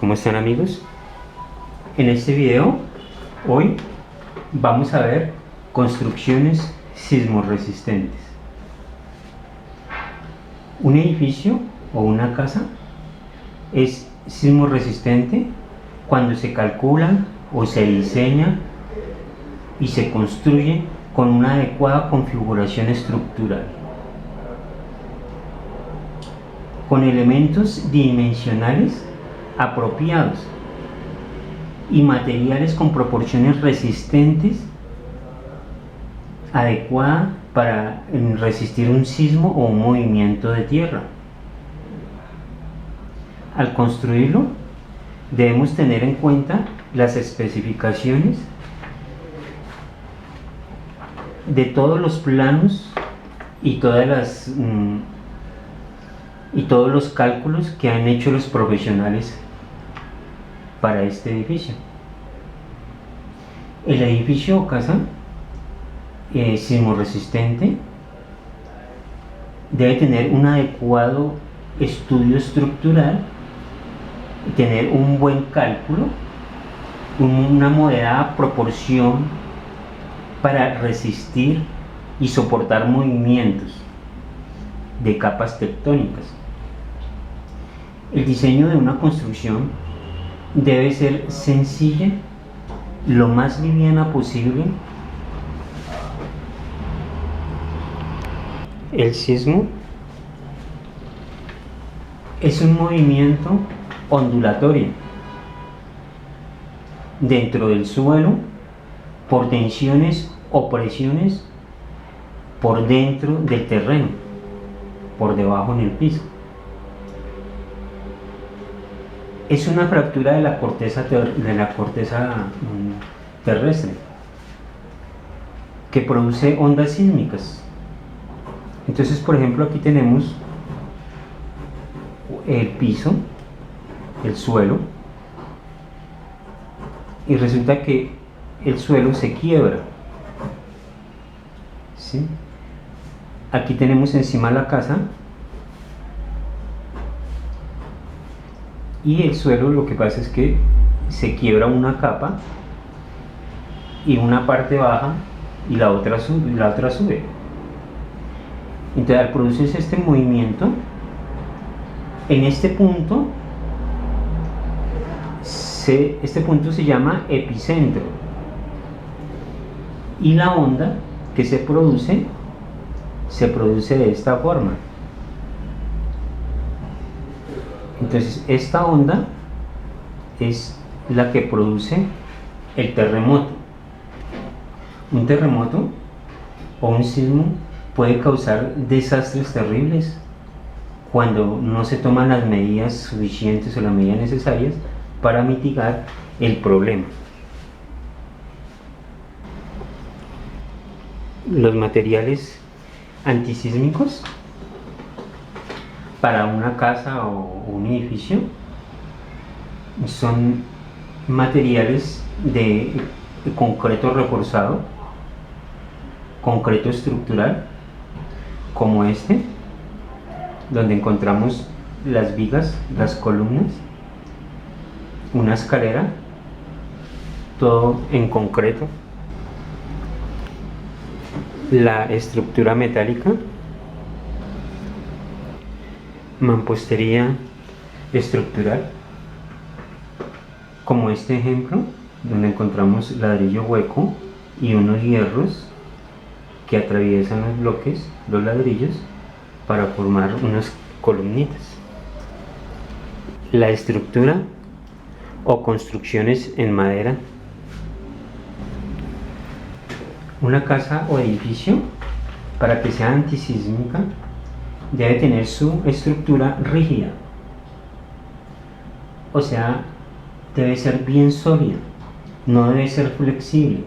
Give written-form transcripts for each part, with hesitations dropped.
¿Cómo están, amigos? En este video hoy vamos a ver construcciones sismorresistentes. Un edificio o una casa es sismorresistente cuando se calcula o se diseña y se construye con una adecuada configuración estructural, con elementos dimensionales apropiados y materiales con proporciones resistentes adecuadas para resistir un sismo o un movimiento de tierra. Al construirlo, debemos tener en cuenta las especificaciones de todos los planos y todos los cálculos que han hecho los profesionales para este edificio. El edificio o casa sismorresistente debe tener un adecuado estudio estructural, tener un buen cálculo, una moderada proporción para resistir y soportar movimientos de capas tectónicas. El diseño de una construcción debe ser sencilla, lo más liviana posible. El sismo es un movimiento ondulatorio dentro del suelo por tensiones o presiones por dentro del terreno, por debajo en el piso. Es una fractura de la corteza terrestre que produce ondas sísmicas. Entonces, por ejemplo, aquí tenemos el piso, el suelo, y resulta que el suelo se quiebra, ¿sí? Aquí tenemos encima la casa y el suelo, lo que pasa es que se quiebra una capa y una parte baja y la otra sube. Entonces, al producirse este movimiento, en este punto se llama epicentro, y la onda que se produce de esta forma. Entonces, esta onda es la que produce el terremoto. Un terremoto o un sismo puede causar desastres terribles cuando no se toman las medidas suficientes o las medidas necesarias para mitigar el problema. Los materiales antisísmicos para una casa o un edificio son materiales de concreto reforzado, concreto estructural, como este, donde encontramos las vigas, las columnas, una escalera, todo en concreto. La estructura metálica, mampostería estructural, como este ejemplo, donde encontramos ladrillo hueco y unos hierros que atraviesan los bloques, los ladrillos, para formar unas columnitas. La estructura o construcciones en madera. Una casa o edificio, para que sea antisísmica, debe tener su estructura rígida, o sea, debe ser bien sólida, no debe ser flexible.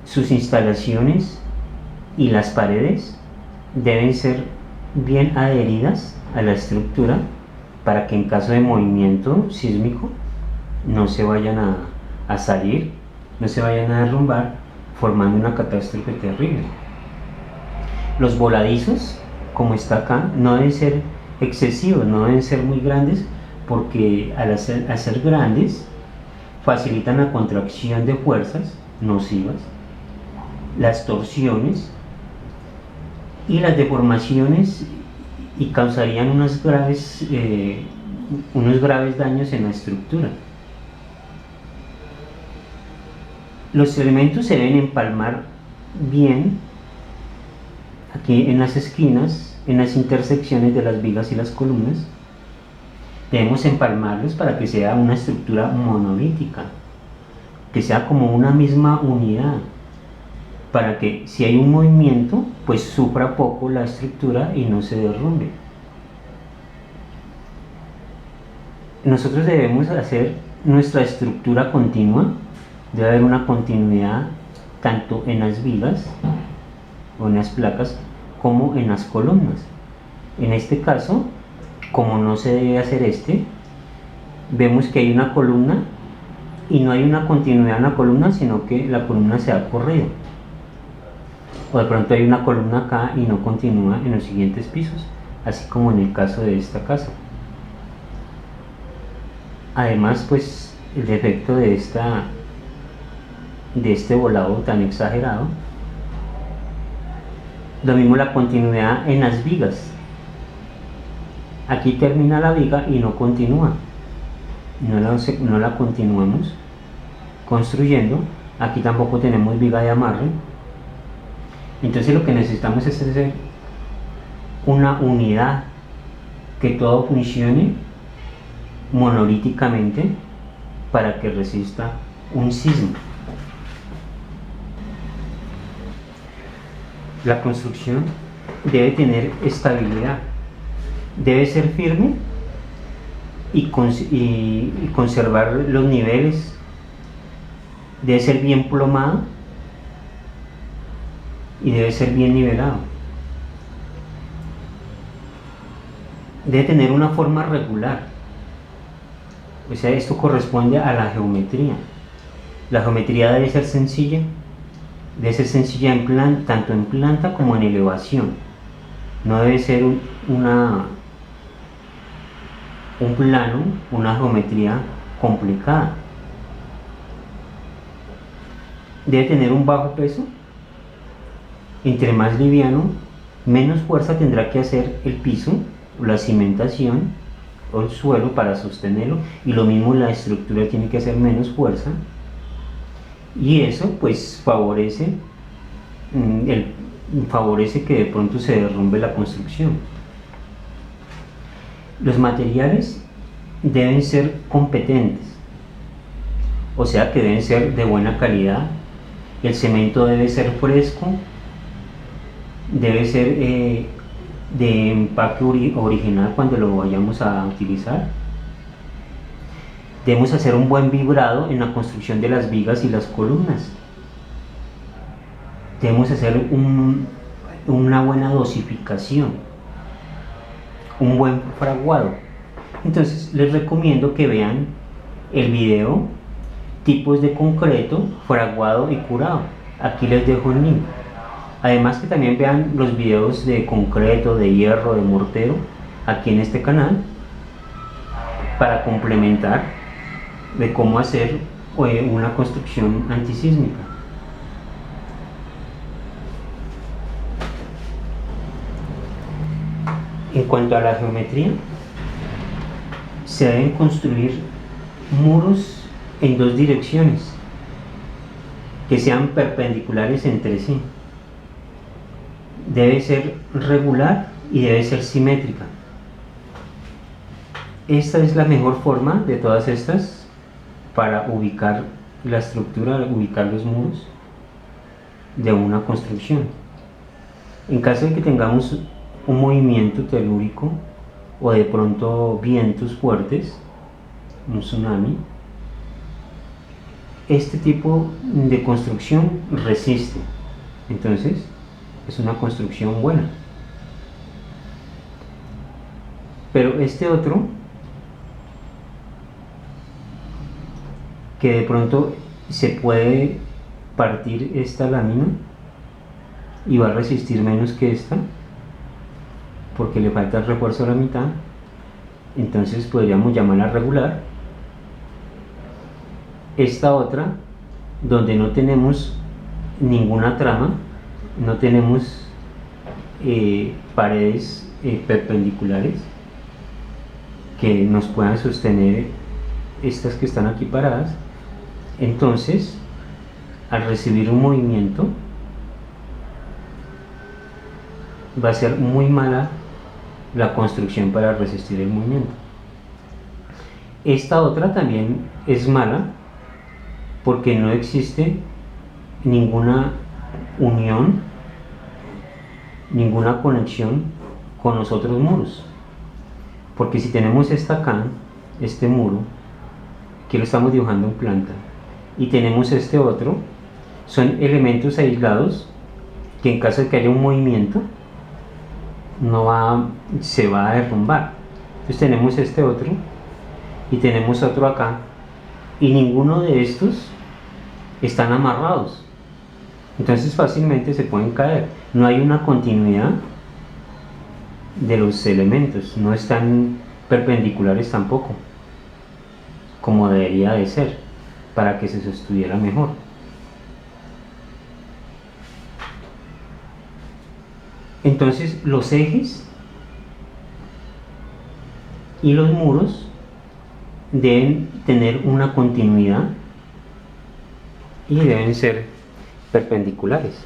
Sus instalaciones y las paredes deben ser bien adheridas a la estructura para que en caso de movimiento sísmico no se vayan a salir, no se vayan a derrumbar, formando una catástrofe terrible. Los voladizos, como está acá, no deben ser excesivos, no deben ser muy grandes porque al ser grandes facilitan la contracción de fuerzas nocivas, las torsiones y las deformaciones, y causarían unos graves daños en la estructura. Los elementos se deben empalmar bien aquí en las esquinas, en las intersecciones de las vigas y las columnas. Debemos empalmarlos para que sea una estructura monolítica, que sea como una misma unidad, para que si hay un movimiento, pues sufra poco la estructura y no se derrumbe. Nosotros debemos hacer nuestra estructura continua, debe haber una continuidad tanto en las vigas o en las placas como en las columnas. En este caso, como no se debe hacer vemos que hay una columna y no hay una continuidad en la columna, sino que la columna se ha corrido. O de pronto hay una columna acá y no continúa en los siguientes pisos, así como en el caso de esta casa. Además, pues el defecto de este volado tan exagerado, lo mismo la continuidad en las vigas. Aquí termina la viga y no continúa, no la continuamos construyendo. Aquí tampoco tenemos viga de amarre. Entonces lo que necesitamos es hacer una unidad, que todo funcione monolíticamente para que resista un sismo. La construcción debe tener estabilidad, debe ser firme y conservar los niveles, debe ser bien plomado y debe ser bien nivelado. Debe tener una forma regular, o sea, esto corresponde a la geometría. La geometría debe ser sencilla tanto en planta como en elevación. No debe ser un plano, una geometría complicada. Debe tener un bajo peso. Entre más liviano, menos fuerza tendrá que hacer el piso, la cimentación o el suelo para sostenerlo, y lo mismo la estructura tiene que hacer menos fuerza, y eso pues favorece que de pronto se derrumbe la construcción. Los materiales deben ser competentes, o sea que deben ser de buena calidad. El cemento debe ser fresco, debe ser de empaque original cuando lo vayamos a utilizar. Debemos hacer un buen vibrado en la construcción de las vigas y las columnas. Debemos hacer una buena dosificación, un buen fraguado. Entonces les recomiendo que vean el video tipos de concreto, fraguado y curado. Aquí les dejo el link. Además que también vean los videos de concreto, de hierro, de mortero aquí en este canal, para complementar de cómo hacer una construcción antisísmica. En cuanto a la geometría, se deben construir muros en dos direcciones que sean perpendiculares entre sí. Debe ser regular y debe ser simétrica. Esta es la mejor forma de todas estas para ubicar la estructura, ubicar los muros de una construcción. En caso de que tengamos un movimiento telúrico o de pronto vientos fuertes, un tsunami, este tipo de construcción resiste. Entonces es una construcción buena. Pero este otro, que de pronto se puede partir esta lámina y va a resistir menos que esta porque le falta el refuerzo a la mitad, entonces podríamos llamarla regular. Esta otra, donde no tenemos ninguna trama, no tenemos paredes perpendiculares que nos puedan sostener estas que están aquí paradas, entonces al recibir un movimiento va a ser muy mala la construcción para resistir el movimiento. Esta otra también es mala porque no existe ninguna unión, ninguna conexión con los otros muros, porque si tenemos esta acá, este muro, que lo estamos dibujando en planta, y tenemos este otro, son elementos aislados que en caso de que haya un movimiento se va a derrumbar. Entonces tenemos este otro y tenemos otro acá, y ninguno de estos están amarrados, entonces fácilmente se pueden caer. No hay una continuidad de los elementos, no están perpendiculares tampoco, como debería de ser para que se sostuviera mejor. Entonces los ejes y los muros deben tener una continuidad y deben ser perpendiculares.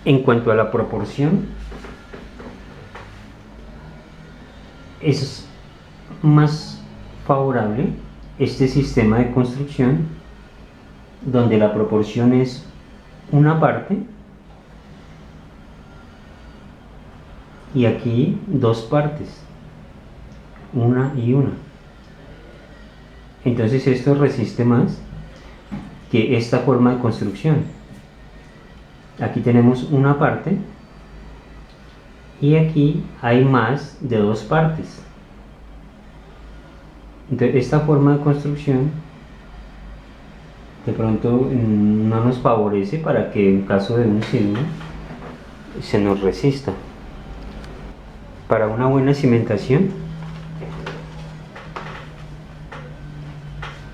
En cuanto a la proporción, es más favorable este sistema de construcción donde la proporción es una parte y aquí dos partes, una y una. Entonces esto resiste más que esta forma de construcción. Aquí tenemos una parte y aquí hay más de dos partes. Entonces esta forma de construcción de pronto no nos favorece para que en caso de un sismo se nos resista. Para una buena cimentación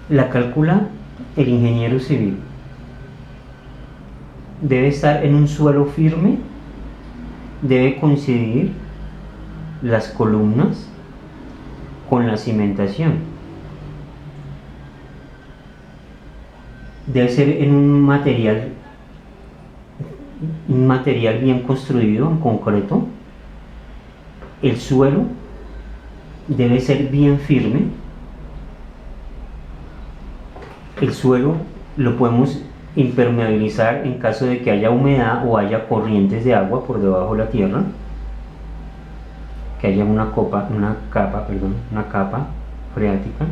la calcula el ingeniero civil. Debe estar en un suelo firme, debe coincidir las columnas con la cimentación, debe ser en un material bien construido, en concreto. El suelo debe ser bien firme. El suelo lo podemos impermeabilizar en caso de que haya humedad o haya corrientes de agua por debajo de la tierra, que haya una capa freática.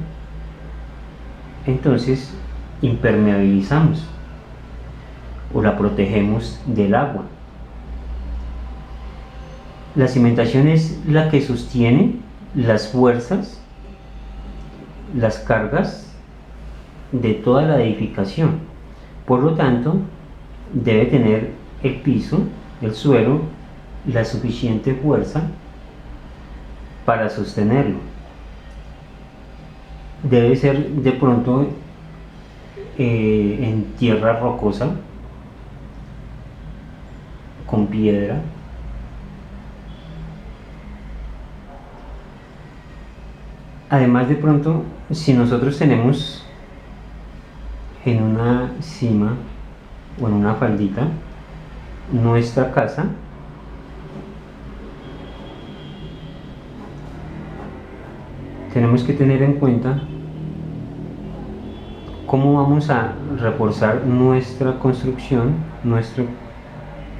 Entonces impermeabilizamos o la protegemos del agua. La cimentación es la que sostiene las fuerzas, las cargas de toda la edificación. Por lo tanto, debe tener el piso, el suelo, la suficiente fuerza para sostenerlo. Debe ser de pronto en tierra rocosa, con piedra. Además, de pronto, si nosotros tenemos en una cima o en una faldita nuestra casa, tenemos que tener en cuenta cómo vamos a reforzar nuestra construcción,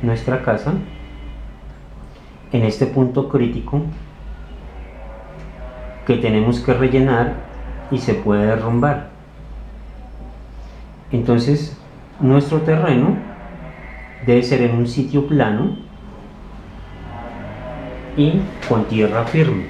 nuestra casa en este punto crítico que tenemos que rellenar y se puede derrumbar. Entonces nuestro terreno debe ser en un sitio plano y con tierra firme.